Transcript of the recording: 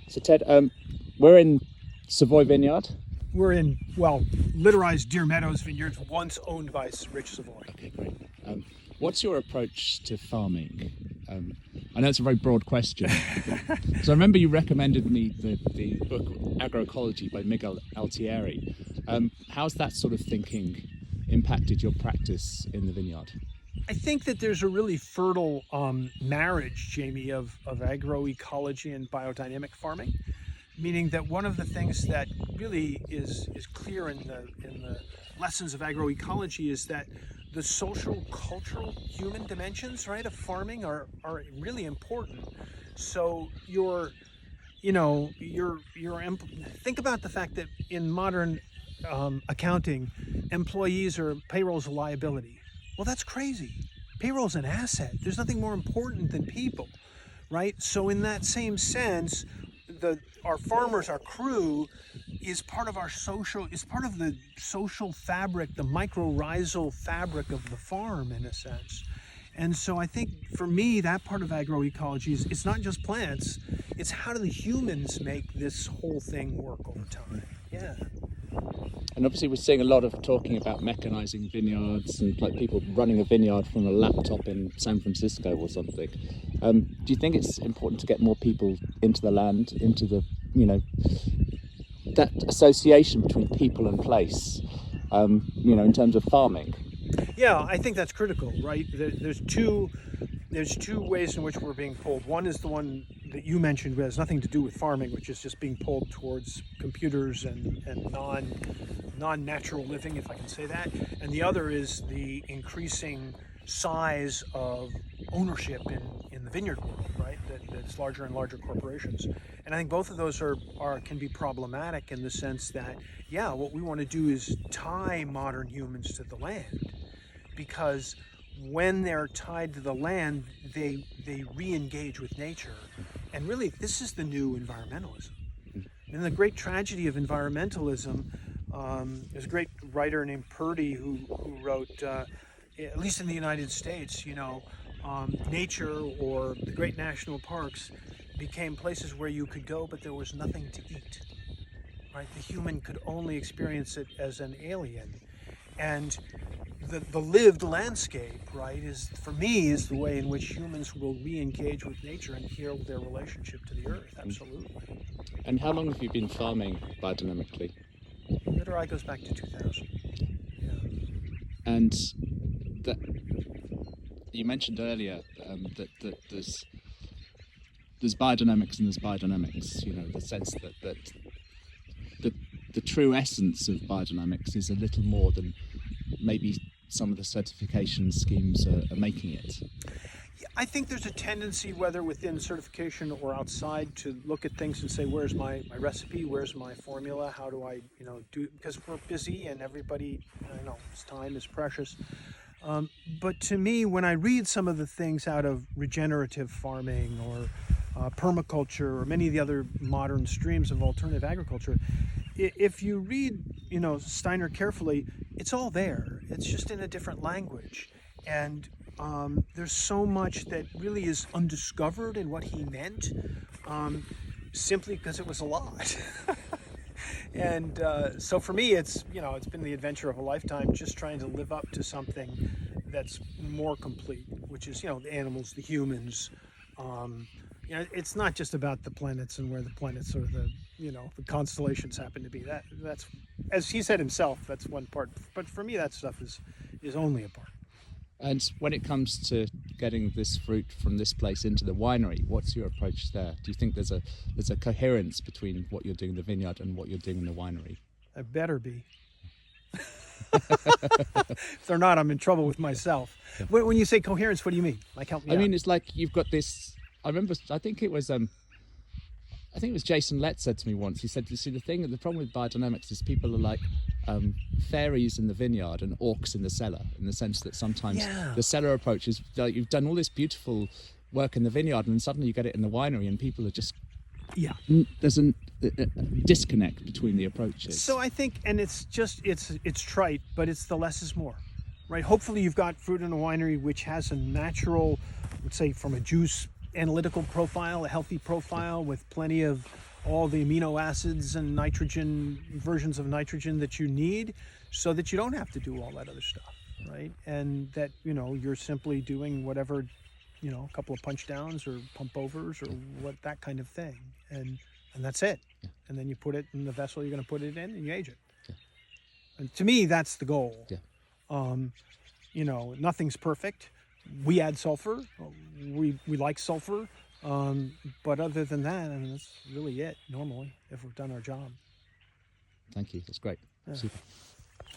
So Ted, we're in Savoy Vineyard. We're in, well, Littorai's Deer Meadows Vineyards, once owned by Rich Savoy. Okay, great. What's your approach to farming? I know it's a very broad question. So I remember you recommended me the book Agroecology by Miguel Altieri. How's that sort of thinking impacted your practice in the vineyard? I think that there's a really fertile marriage, Jamie, of agroecology and biodynamic farming, meaning that one of the things that really is clear in the lessons of agroecology is that the social, cultural, human dimensions, right, of farming are really important. So think about the fact that in modern accounting, employees or payroll's a liability. Well, that's crazy. Payroll's an asset. There's nothing more important than people, right? So in that same sense, our farmers, our crew, is part of our social, is part of the social fabric, the mycorrhizal fabric of the farm, in a sense. And so I think for me, that part of agroecology is, it's not just plants, it's how do the humans make this whole thing work over time. Yeah. And obviously we're seeing a lot of talking about mechanizing vineyards and like people running a vineyard from a laptop in San Francisco or something. Do you think it's important to get more people into the land, into the, that association between people and place, in terms of farming? Yeah, I think that's critical, right? There's two ways in which we're being pulled. One is the one that you mentioned, which has nothing to do with farming, which is just being pulled towards computers and non-natural living, if I can say that. And the other is the increasing size of ownership in the vineyard world, right? That's larger and larger corporations. And I think both of those can be problematic in the sense that, yeah, what we want to do is tie modern humans to the land, because when they're tied to the land, they re-engage with nature. And really, this is the new environmentalism. And the great tragedy of environmentalism, there's a great writer named Purdy who wrote, at least in the United States, nature or the great national parks became places where you could go, but there was nothing to eat. Right? The human could only experience it as an alien. And the lived landscape, right, is the way in which humans will re-engage with nature and heal their relationship to the earth. Absolutely. And how long have you been farming biodynamically? Littorai goes back to 2000. Yeah. And that you mentioned earlier that there's biodynamics and there's biodynamics. The sense that the true essence of biodynamics is a little more than maybe some of the certification schemes are making it. I think there's a tendency, whether within certification or outside, to look at things and say, where's my recipe, where's my formula, how do I do, because we're busy and everybody, time is precious. But to me, when I read some of the things out of regenerative farming or permaculture or many of the other modern streams of alternative agriculture, if you read, Steiner carefully, it's all there. It's just in a different language. And there's so much that really is undiscovered in what he meant, simply because it was a lot. And so for me, it's been the adventure of a lifetime, just trying to live up to something that's more complete, which is, the animals, the humans. It's not just about the planets and where the planets or the constellations happen to be. That's, as he said himself, that's one part. But for me, that stuff is only a part. And when it comes to getting this fruit from this place into the winery, what's your approach there? Do you think there's a coherence between what you're doing in the vineyard and what you're doing in the winery? There better be. If they're not, I'm in trouble with myself. Yeah. When you say coherence, what do you mean? Like, help me out. I mean, it's like you've got this. I remember. I think it was Jason Lett said to me once. He said, "You see, the problem with biodynamics is people are like fairies in the vineyard and orcs in the cellar, in the sense that sometimes the cellar approach is like you've done all this beautiful work in the vineyard, and then suddenly you get it in the winery, and people are just there's a disconnect between the approaches." So I think, and it's trite, but it's the less is more, right? Hopefully, you've got fruit in a winery which has a natural, let's say, from a juice analytical profile, a healthy profile with plenty of all the amino acids and nitrogen versions of nitrogen that you need, so that you don't have to do all that other stuff, right? And that, you know, you're simply doing whatever, you know, a couple of punch downs or pump overs or what, that kind of thing, and that's it. Yeah. And then you put it in the vessel you're going to put it in, and you age it. Yeah. And to me, that's the goal. Yeah. You know, nothing's perfect. We add sulfur. We like sulfur. But other than that, I mean, that's really it normally if we've done our job. Thank you. That's great. Yeah. Super.